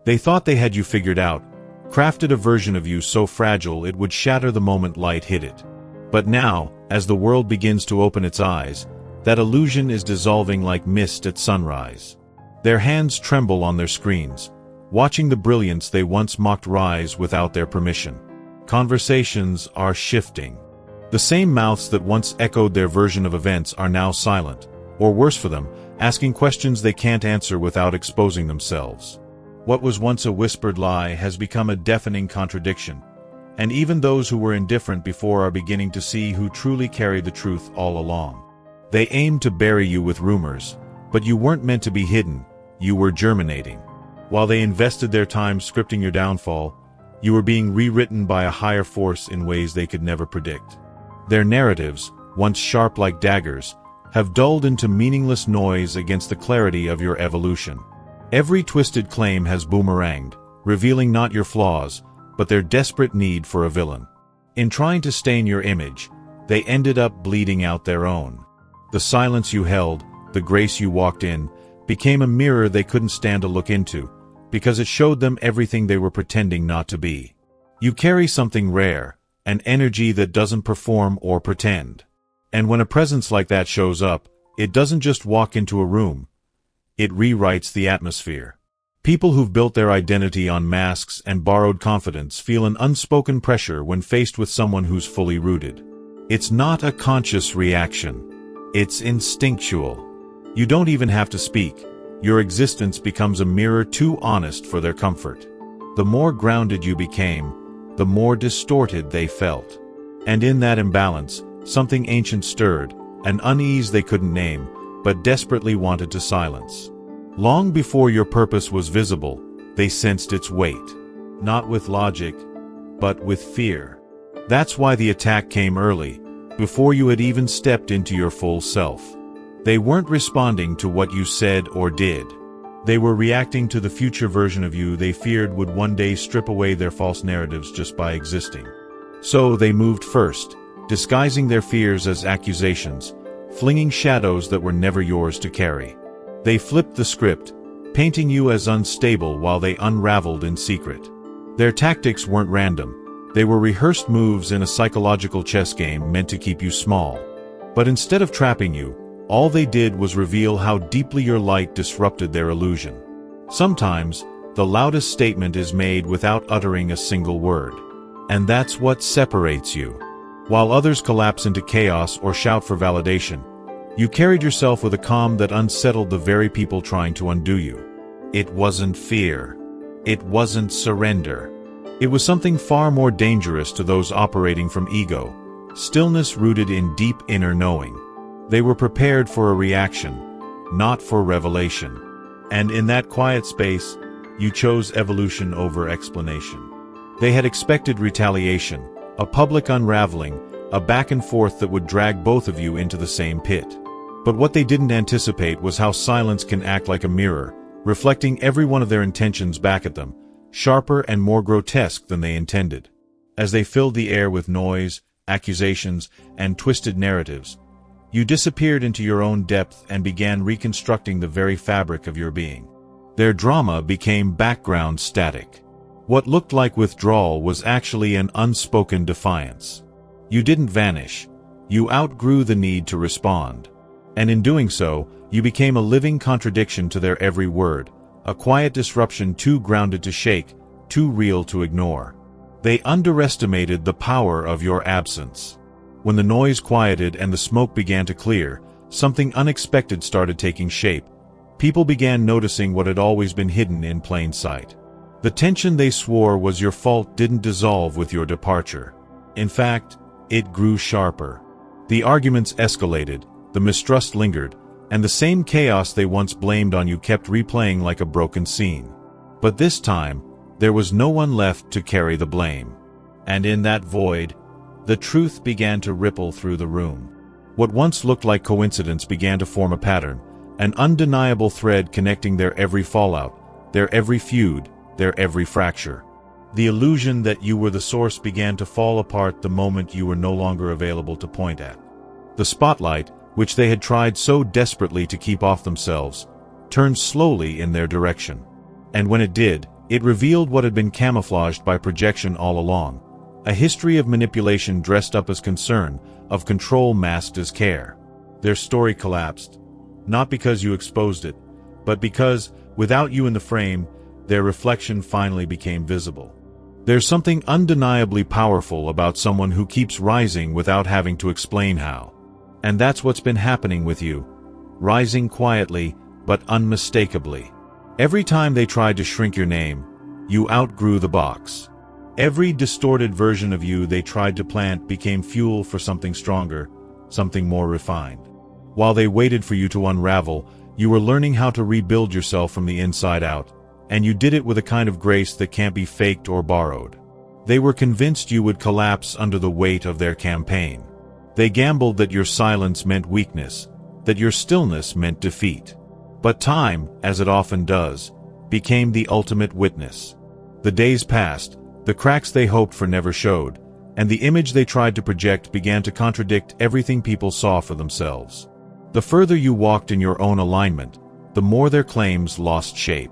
They thought they had you figured out, crafted a version of you so fragile it would shatter the moment light hit it. But now, as the world begins to open its eyes, that illusion is dissolving like mist at sunrise. Their hands tremble on their screens, watching the brilliance they once mocked rise without their permission. Conversations are shifting. The same mouths that once echoed their version of events are now silent, or worse for them, asking questions they can't answer without exposing themselves. What was once a whispered lie has become a deafening contradiction, and even those who were indifferent before are beginning to see who truly carried the truth all along. They aimed to bury you with rumors, but you weren't meant to be hidden, you were germinating. While they invested their time scripting your downfall, you were being rewritten by a higher force in ways they could never predict. Their narratives, once sharp like daggers, have dulled into meaningless noise against the clarity of your evolution. Every twisted claim has boomeranged, revealing not your flaws, but their desperate need for a villain. In trying to stain your image, they ended up bleeding out their own. The silence you held, the grace you walked in, became a mirror they couldn't stand to look into, because it showed them everything they were pretending not to be. You carry something rare, an energy that doesn't perform or pretend. And when a presence like that shows up, it doesn't just walk into a room. It rewrites the atmosphere. People who've built their identity on masks and borrowed confidence feel an unspoken pressure when faced with someone who's fully rooted. It's not a conscious reaction. It's instinctual. You don't even have to speak. Your existence becomes a mirror too honest for their comfort. The more grounded you became, the more distorted they felt. And in that imbalance, something ancient stirred, an unease they couldn't name, but desperately wanted to silence. Long before your purpose was visible, they sensed its weight. Not with logic, but with fear. That's why the attack came early, before you had even stepped into your full self. They weren't responding to what you said or did. They were reacting to the future version of you they feared would one day strip away their false narratives just by existing. So they moved first, disguising their fears as accusations, flinging shadows that were never yours to carry. They flipped the script, painting you as unstable while they unraveled in secret. Their tactics weren't random. They were rehearsed moves in a psychological chess game meant to keep you small. But instead of trapping you, all they did was reveal how deeply your light disrupted their illusion. Sometimes, the loudest statement is made without uttering a single word. And that's what separates you. While others collapse into chaos or shout for validation, you carried yourself with a calm that unsettled the very people trying to undo you. It wasn't fear. It wasn't surrender. It was something far more dangerous to those operating from ego, stillness rooted in deep inner knowing. They were prepared for a reaction, not for revelation. And in that quiet space, you chose evolution over explanation. They had expected retaliation, a public unraveling, a back and forth that would drag both of you into the same pit. But what they didn't anticipate was how silence can act like a mirror, reflecting every one of their intentions back at them, sharper and more grotesque than they intended. As they filled the air with noise, accusations, and twisted narratives, you disappeared into your own depth and began reconstructing the very fabric of your being. Their drama became background static. What looked like withdrawal was actually an unspoken defiance. You didn't vanish. You outgrew the need to respond. And in doing so, you became a living contradiction to their every word, a quiet disruption too grounded to shake, too real to ignore. They underestimated the power of your absence. When the noise quieted and the smoke began to clear, something unexpected started taking shape. People began noticing what had always been hidden in plain sight. The tension they swore was your fault didn't dissolve with your departure. In fact, it grew sharper. The arguments escalated, the mistrust lingered, and the same chaos they once blamed on you kept replaying like a broken scene. But this time, there was no one left to carry the blame. And in that void, the truth began to ripple through the room. What once looked like coincidence began to form a pattern, an undeniable thread connecting their every fallout, their every feud, their every fracture. The illusion that you were the source began to fall apart the moment you were no longer available to point at. The spotlight, which they had tried so desperately to keep off themselves, turned slowly in their direction. And when it did, It revealed what had been camouflaged by projection all along, a history of manipulation dressed up as concern, of control masked as care. Their story collapsed, not because you exposed it, but because, without you in the frame, their reflection finally became visible. There's something undeniably powerful about someone who keeps rising without having to explain how. And that's what's been happening with you. Rising quietly, but unmistakably. Every time they tried to shrink your name, you outgrew the box. Every distorted version of you they tried to plant became fuel for something stronger, something more refined. While they waited for you to unravel, you were learning how to rebuild yourself from the inside out, and you did it with a kind of grace that can't be faked or borrowed. They were convinced you would collapse under the weight of their campaign. They gambled that your silence meant weakness, that your stillness meant defeat. But time, as it often does, became the ultimate witness. The days passed, the cracks they hoped for never showed, and the image they tried to project began to contradict everything people saw for themselves. The further you walked in your own alignment, the more their claims lost shape.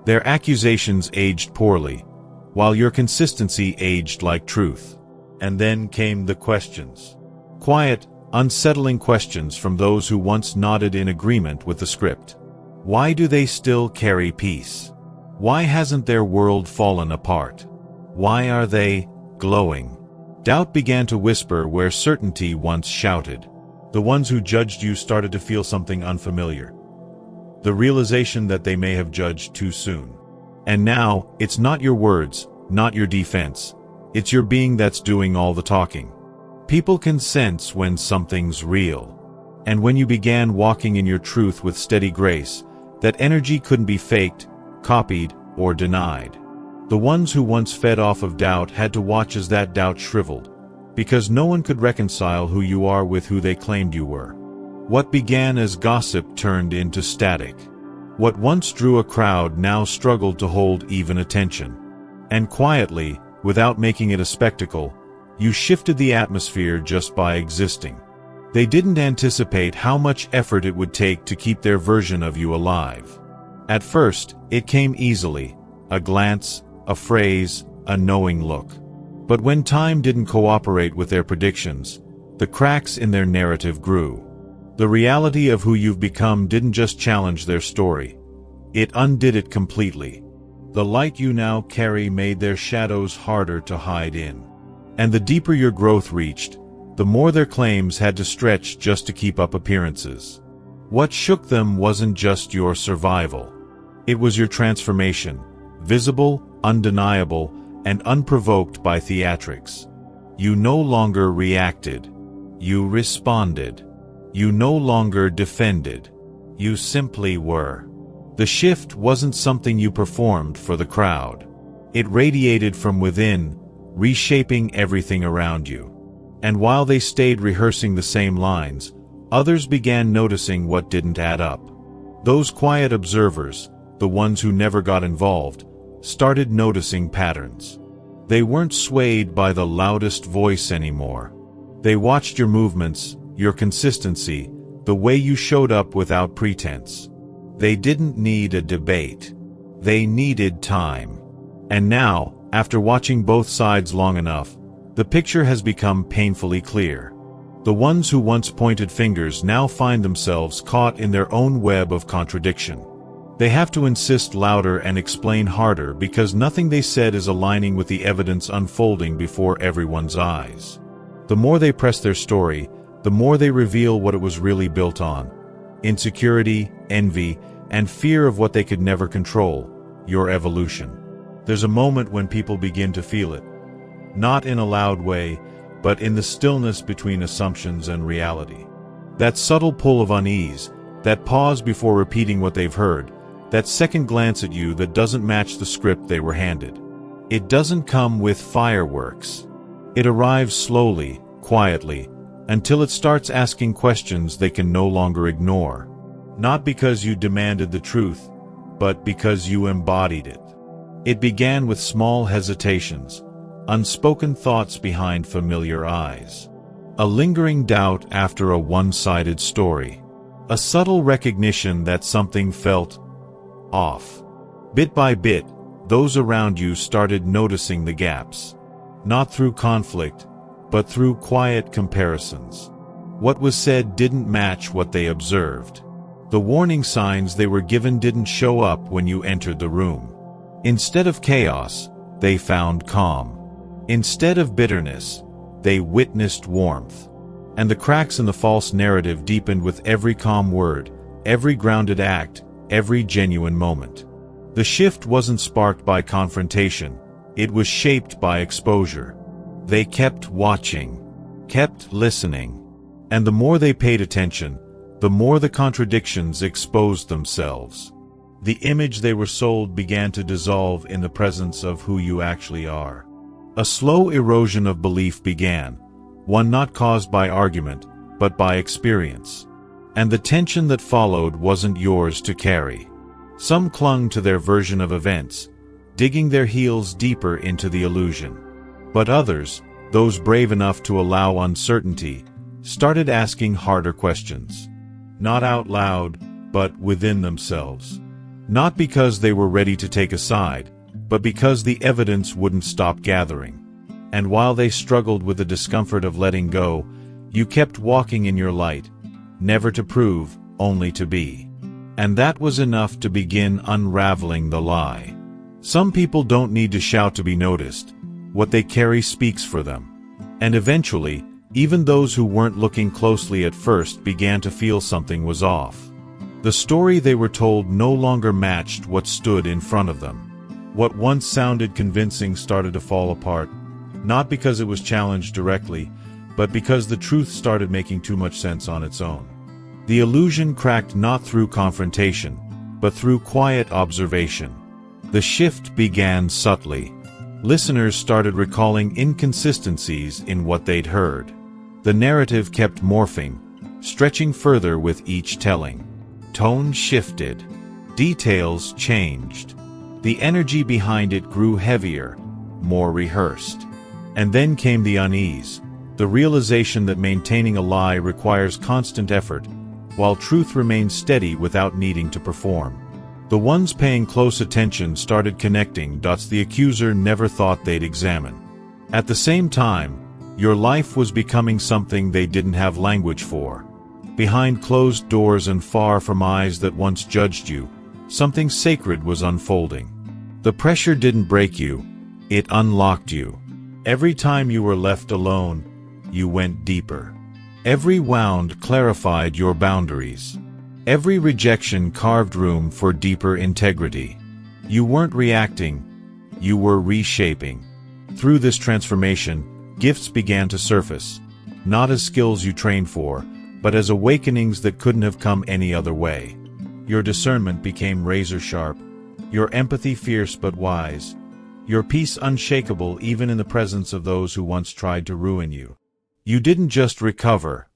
Their accusations aged poorly, while your consistency aged like truth. And then came the questions. Quiet, unsettling questions from those who once nodded in agreement with the script. Why do they still carry peace? Why hasn't their world fallen apart? Why are they glowing? Doubt began to whisper where certainty once shouted. The ones who judged you started to feel something unfamiliar. The realization that they may have judged too soon. And now, it's not your words, not your defense. It's your being that's doing all the talking. People can sense when something's real. And when you began walking in your truth with steady grace, that energy couldn't be faked, copied, or denied. The ones who once fed off of doubt had to watch as that doubt shriveled, because no one could reconcile who you are with who they claimed you were. What began as gossip turned into static. What once drew a crowd now struggled to hold even attention. And quietly, without making it a spectacle, you shifted the atmosphere just by existing. They didn't anticipate how much effort it would take to keep their version of you alive. At first, it came easily, a glance, a phrase, a knowing look. But when time didn't cooperate with their predictions, the cracks in their narrative grew. The reality of who you've become didn't just challenge their story. It undid it completely. The light you now carry made their shadows harder to hide in. And the deeper your growth reached, the more their claims had to stretch just to keep up appearances. What shook them wasn't just your survival. It was your transformation, visible, undeniable, and unprovoked by theatrics. You no longer reacted. You responded. You no longer defended. You simply were. The shift wasn't something you performed for the crowd. It radiated from within, reshaping everything around you. And while they stayed rehearsing the same lines, others began noticing what didn't add up. Those quiet observers, the ones who never got involved, started noticing patterns. They weren't swayed by the loudest voice anymore. They watched your movements, your consistency, the way you showed up without pretense. They didn't need a debate. They needed time. And now, after watching both sides long enough, the picture has become painfully clear. The ones who once pointed fingers now find themselves caught in their own web of contradiction. They have to insist louder and explain harder because nothing they said is aligning with the evidence unfolding before everyone's eyes. The more they press their story, the more they reveal what it was really built on. Insecurity, envy, and fear of what they could never control, your evolution. There's a moment when people begin to feel it. Not in a loud way, but in the stillness between assumptions and reality. That subtle pull of unease, that pause before repeating what they've heard, that second glance at you that doesn't match the script they were handed. It doesn't come with fireworks. It arrives slowly, quietly, until it starts asking questions they can no longer ignore. Not because you demanded the truth, but because you embodied it. It began with small hesitations, unspoken thoughts behind familiar eyes. A lingering doubt after a one-sided story. A subtle recognition that something felt off. Bit by bit, those around you started noticing the gaps. Not through conflict, but through quiet comparisons. What was said didn't match what they observed. The warning signs they were given didn't show up when you entered the room. Instead of chaos, they found calm. Instead of bitterness, they witnessed warmth. And the cracks in the false narrative deepened with every calm word, every grounded act, every genuine moment. The shift wasn't sparked by confrontation, it was shaped by exposure. They kept watching, kept listening. And the more they paid attention, the more the contradictions exposed themselves. The image they were sold began to dissolve in the presence of who you actually are. A slow erosion of belief began, one not caused by argument, but by experience. And the tension that followed wasn't yours to carry. Some clung to their version of events, digging their heels deeper into the illusion. But others, those brave enough to allow uncertainty, started asking harder questions. Not out loud, but within themselves. Not because they were ready to take a side, but because the evidence wouldn't stop gathering. And while they struggled with the discomfort of letting go, you kept walking in your light, never to prove, only to be. And that was enough to begin unraveling the lie. Some people don't need to shout to be noticed. What they carry speaks for them. And eventually, even those who weren't looking closely at first began to feel something was off. The story they were told no longer matched what stood in front of them. What once sounded convincing started to fall apart, not because it was challenged directly, but because the truth started making too much sense on its own. The illusion cracked not through confrontation, but through quiet observation. The shift began subtly. Listeners started recalling inconsistencies in what they'd heard. The narrative kept morphing, stretching further with each telling. Tone shifted. Details changed. The energy behind it grew heavier, more rehearsed. And then came the unease, the realization that maintaining a lie requires constant effort, while truth remains steady without needing to perform. The ones paying close attention started connecting dots the accuser never thought they'd examine. At the same time, your life was becoming something they didn't have language for. Behind closed doors and far from eyes that once judged you, something sacred was unfolding. The pressure didn't break you, it unlocked you. Every time you were left alone, you went deeper. Every wound clarified your boundaries. Every rejection carved room for deeper integrity. You weren't reacting, you were reshaping. Through this transformation, gifts began to surface, not as skills you trained for, but as awakenings that couldn't have come any other way. Your discernment became razor-sharp, your empathy fierce but wise, your peace unshakable even in the presence of those who once tried to ruin you. You didn't just recover,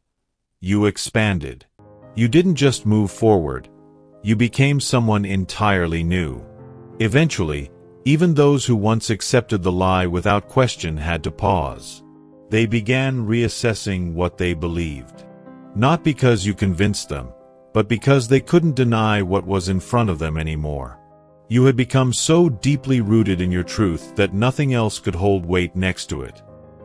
you expanded. You didn't just move forward, you became someone entirely new. Eventually, even those who once accepted the lie without question had to pause. They began reassessing what they believed. Not because you convinced them, but because they couldn't deny what was in front of them anymore. You had become so deeply rooted in your truth that nothing else could hold weight next to it.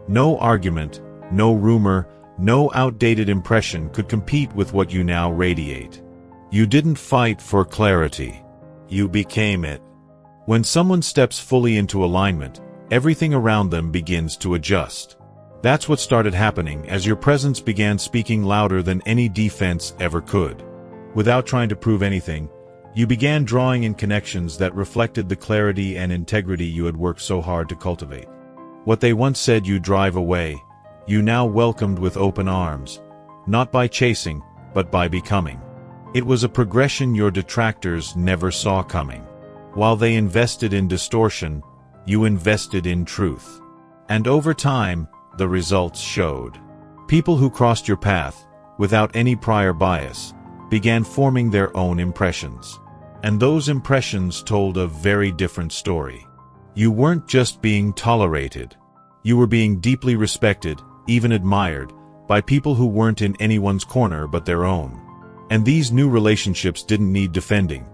No argument, no rumor, no outdated impression could compete with what you now radiate. You didn't fight for clarity. You became it. When someone steps fully into alignment, everything around them begins to adjust. That's what started happening as your presence began speaking louder than any defense ever could. Without trying to prove anything, you began drawing in connections that reflected the clarity and integrity you had worked so hard to cultivate. What they once said you'd drive away, you now welcomed with open arms, not by chasing, but by becoming. It was a progression your detractors never saw coming. While they invested in distortion, you invested in truth. And over time, the results showed. People who crossed your path, without any prior bias, began forming their own impressions. And those impressions told a very different story. You weren't just being tolerated. You were being deeply respected, even admired, by people who weren't in anyone's corner but their own. And these new relationships didn't need defending.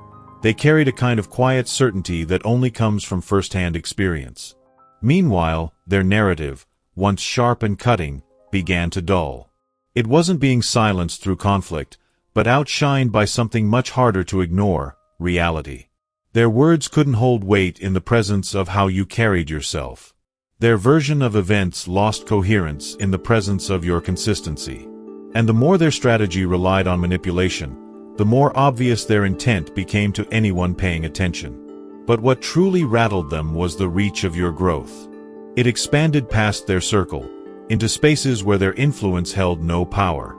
They carried a kind of quiet certainty that only comes from first-hand experience. Meanwhile, their narrative, once sharp and cutting, began to dull. It wasn't being silenced through conflict, but outshined by something much harder to ignore: reality. Their words couldn't hold weight in the presence of how you carried yourself. Their version of events lost coherence in the presence of your consistency. And the more their strategy relied on manipulation, the more obvious their intent became to anyone paying attention. But what truly rattled them was the reach of your growth. It expanded past their circle, into spaces where their influence held no power.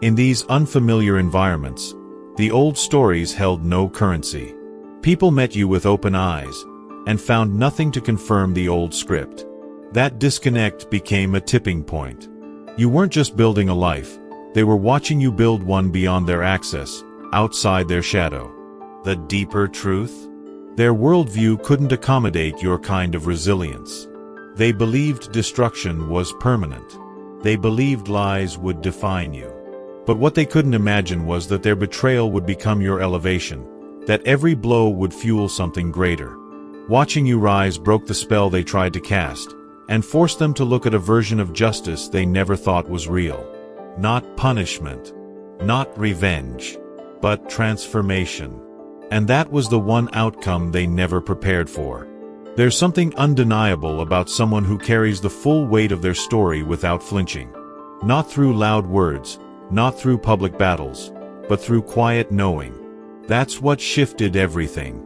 In these unfamiliar environments, the old stories held no currency. People met you with open eyes, and found nothing to confirm the old script. That disconnect became a tipping point. You weren't just building a life, they were watching you build one beyond their access, outside their shadow. The deeper truth? Their worldview couldn't accommodate your kind of resilience. They believed destruction was permanent. They believed lies would define you. But what they couldn't imagine was that their betrayal would become your elevation, that every blow would fuel something greater. Watching you rise broke the spell they tried to cast, and forced them to look at a version of justice they never thought was real. Not punishment, not revenge, but transformation. And that was the one outcome they never prepared for. There's something undeniable about someone who carries the full weight of their story without flinching. Not through loud words, not through public battles, but through quiet knowing. That's what shifted everything.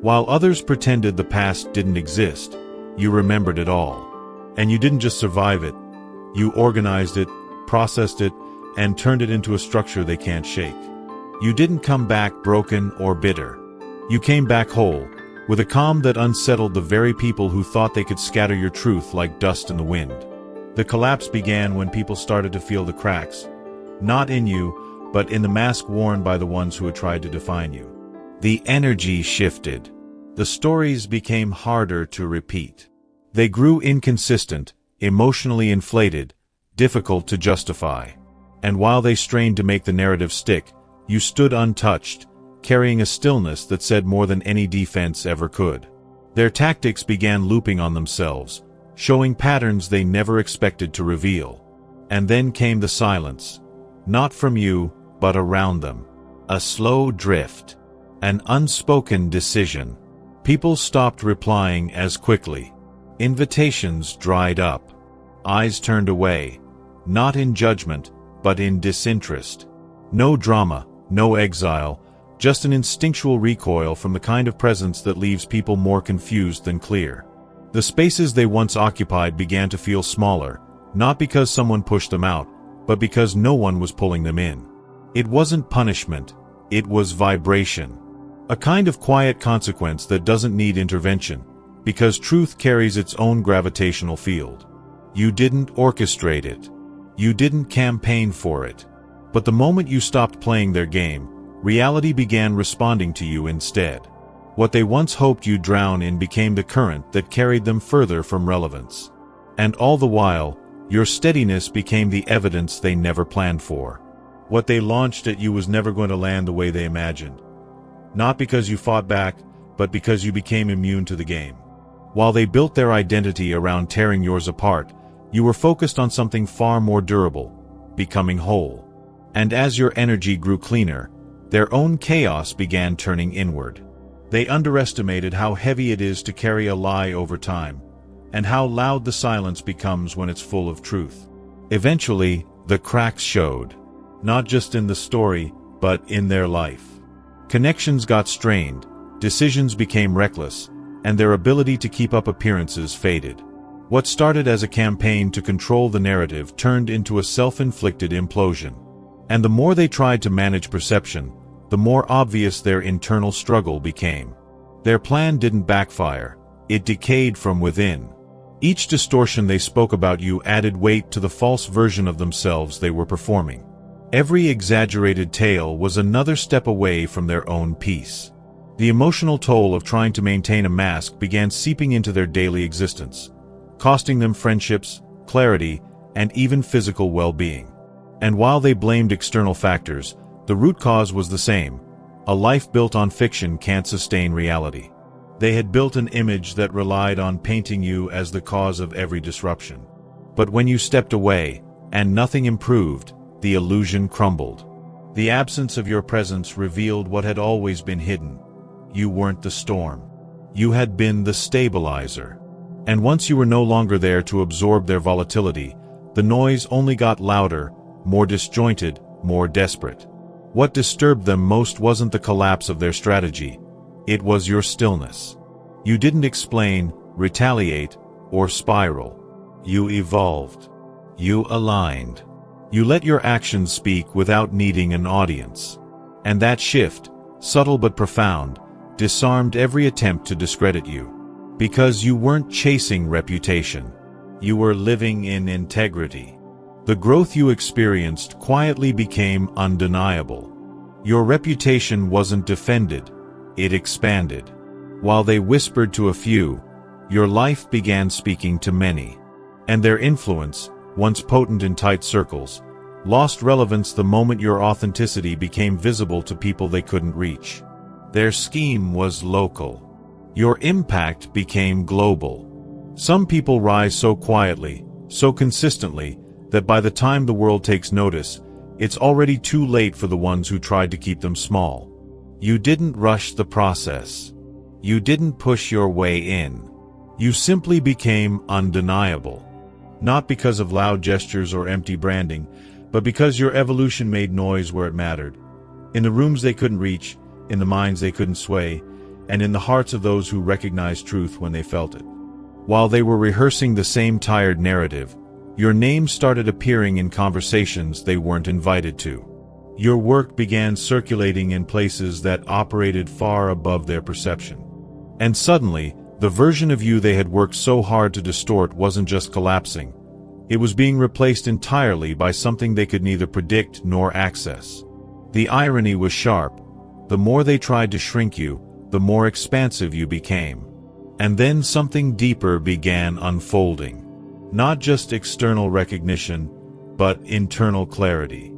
While others pretended the past didn't exist, you remembered it all. And you didn't just survive it. You organized it, processed it, and turned it into a structure they can't shake. You didn't come back broken or bitter. You came back whole, with a calm that unsettled the very people who thought they could scatter your truth like dust in the wind. The collapse began when people started to feel the cracks, not in you, but in the mask worn by the ones who had tried to define you. The energy shifted. The stories became harder to repeat. They grew inconsistent, emotionally inflated, difficult to justify. And while they strained to make the narrative stick, you stood untouched, carrying a stillness that said more than any defense ever could. Their tactics began looping on themselves, showing patterns they never expected to reveal. And then came the silence. Not from you, but around them. A slow drift. An unspoken decision. People stopped replying as quickly. Invitations dried up. Eyes turned away, not in judgment, but in disinterest. No drama, no exile, just an instinctual recoil from the kind of presence that leaves people more confused than clear. The spaces they once occupied began to feel smaller, not because someone pushed them out, but because no one was pulling them in. It wasn't punishment, it was vibration. A kind of quiet consequence that doesn't need intervention, because truth carries its own gravitational field. You didn't orchestrate it. You didn't campaign for it. But the moment you stopped playing their game, reality began responding to you instead. What they once hoped you'd drown in became the current that carried them further from relevance. And all the while, your steadiness became the evidence they never planned for. What they launched at you was never going to land the way they imagined. Not because you fought back, but because you became immune to the game. While they built their identity around tearing yours apart, you were focused on something far more durable, becoming whole. And as your energy grew cleaner, their own chaos began turning inward. They underestimated how heavy it is to carry a lie over time, and how loud the silence becomes when it's full of truth. Eventually, the cracks showed. Not just in the story, but in their life. Connections got strained, decisions became reckless, and their ability to keep up appearances faded. What started as a campaign to control the narrative turned into a self-inflicted implosion. And the more they tried to manage perception, the more obvious their internal struggle became. Their plan didn't backfire, it decayed from within. Each distortion they spoke about you added weight to the false version of themselves they were performing. Every exaggerated tale was another step away from their own peace. The emotional toll of trying to maintain a mask began seeping into their daily existence, costing them friendships, clarity, and even physical well-being. And while they blamed external factors, the root cause was the same: A life built on fiction can't sustain reality. They had built an image that relied on painting you as the cause of every disruption. But when you stepped away, and nothing improved, the illusion crumbled. The absence of your presence revealed what had always been hidden. You weren't the storm. You had been the stabilizer. And once you were no longer there to absorb their volatility, the noise only got louder, more disjointed, more desperate. What disturbed them most wasn't the collapse of their strategy. It was your stillness. You didn't explain, retaliate, or spiral. You evolved. You aligned. You let your actions speak without needing an audience. And that shift, subtle but profound, disarmed every attempt to discredit you. Because you weren't chasing reputation. You were living in integrity. The growth you experienced quietly became undeniable. Your reputation wasn't defended, it expanded. While they whispered to a few, your life began speaking to many. And their influence, once potent in tight circles, lost relevance the moment your authenticity became visible to people they couldn't reach. Their scheme was local. Your impact became global. Some people rise so quietly, so consistently, that by the time the world takes notice, it's already too late for the ones who tried to keep them small. You didn't rush the process. You didn't push your way in. You simply became undeniable. Not because of loud gestures or empty branding, but because your evolution made noise where it mattered. In the rooms they couldn't reach, in the minds they couldn't sway, and in the hearts of those who recognized truth when they felt it. While they were rehearsing the same tired narrative, your name started appearing in conversations they weren't invited to. Your work began circulating in places that operated far above their perception. And suddenly, the version of you they had worked so hard to distort wasn't just collapsing. It was being replaced entirely by something they could neither predict nor access. The irony was sharp. The more they tried to shrink you, the more expansive you became. And then something deeper began unfolding. Not just external recognition, but internal clarity.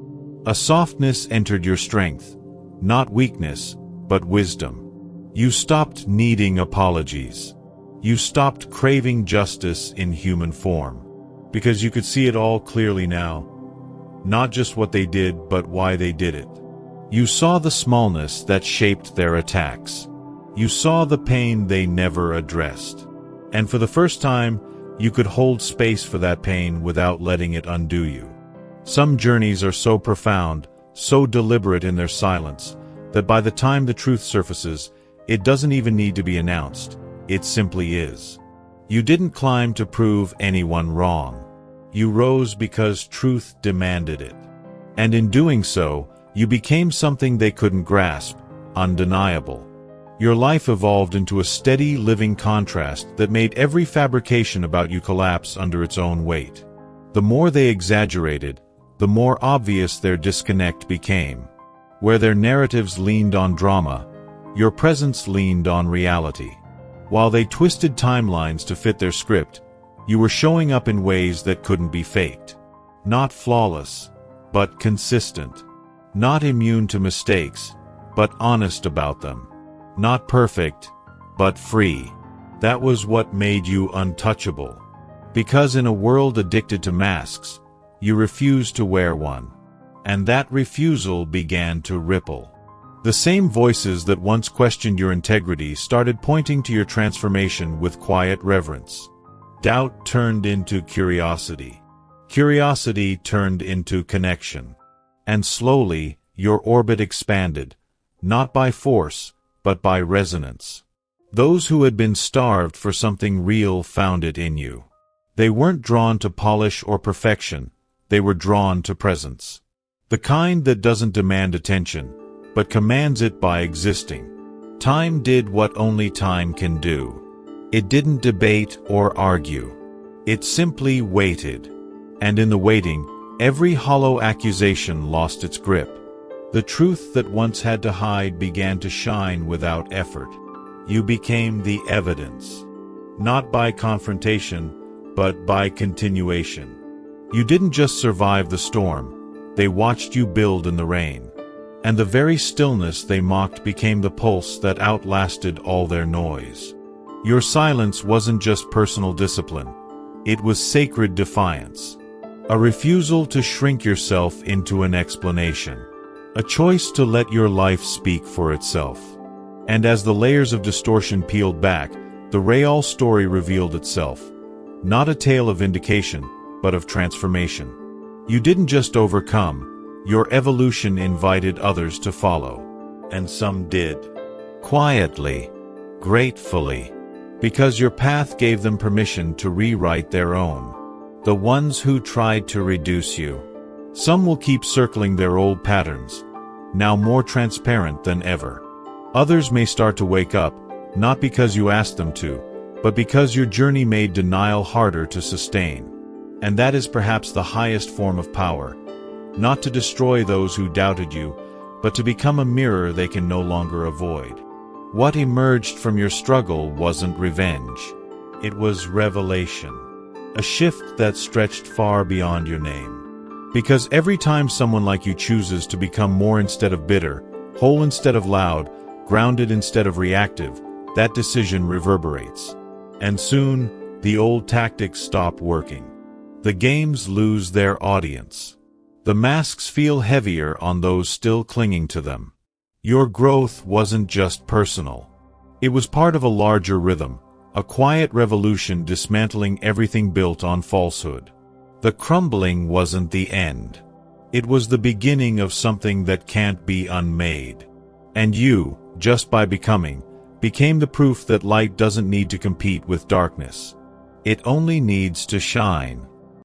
A softness entered your strength, not weakness, but wisdom. You stopped needing apologies. You stopped craving justice in human form. Because you could see it all clearly now. Not just what they did, but why they did it. You saw the smallness that shaped their attacks. You saw the pain they never addressed. And for the first time, you could hold space for that pain without letting it undo you. Some journeys are so profound, so deliberate in their silence, that by the time the truth surfaces, it doesn't even need to be announced. It simply is. You didn't climb to prove anyone wrong. You rose because truth demanded it. And in doing so, you became something they couldn't grasp, undeniable. Your life evolved into a steady, living contrast that made every fabrication about you collapse under its own weight. The more they exaggerated, the more obvious their disconnect became. Where their narratives leaned on drama, your presence leaned on reality. While they twisted timelines to fit their script, you were showing up in ways that couldn't be faked. Not flawless, but consistent. Not immune to mistakes, but honest about them. Not perfect, but free. That was what made you untouchable. Because in a world addicted to masks, you refused to wear one. And that refusal began to ripple. The same voices that once questioned your integrity started pointing to your transformation with quiet reverence. Doubt turned into curiosity. Curiosity turned into connection. And slowly, your orbit expanded, not by force, but by resonance. Those who had been starved for something real found it in you. They weren't drawn to polish or perfection, they were drawn to presence. The kind that doesn't demand attention, but commands it by existing. Time did what only time can do. It didn't debate or argue. It simply waited. And in the waiting, every hollow accusation lost its grip. The truth that once had to hide began to shine without effort. You became the evidence. Not by confrontation, but by continuation. You didn't just survive the storm, they watched you build in the rain. and the very stillness they mocked became the pulse that outlasted all their noise. Your silence wasn't just personal discipline. It was sacred defiance. A refusal to shrink yourself into an explanation. A choice to let your life speak for itself. And as the layers of distortion peeled back, the real story revealed itself. Not a tale of vindication, but of transformation. You didn't just overcome, your evolution invited others to follow. And some did. Quietly. Gratefully. Because your path gave them permission to rewrite their own. The ones who tried to reduce you. Some will keep circling their old patterns, now more transparent than ever. Others may start to wake up, not because you asked them to, but because your journey made denial harder to sustain. And that is perhaps the highest form of power. Not to destroy those who doubted you, but to become a mirror they can no longer avoid. What emerged from your struggle wasn't revenge. It was revelation. A shift that stretched far beyond your name. Because every time someone like you chooses to become more instead of bitter, whole instead of loud, grounded instead of reactive, that decision reverberates. And soon, the old tactics stop working. The games lose their audience. The masks feel heavier on those still clinging to them. Your growth wasn't just personal. It was part of a larger rhythm, a quiet revolution dismantling everything built on falsehood. The crumbling wasn't the end. It was the beginning of something that can't be unmade. And you, just by becoming, became the proof that light doesn't need to compete with darkness. It only needs to shine.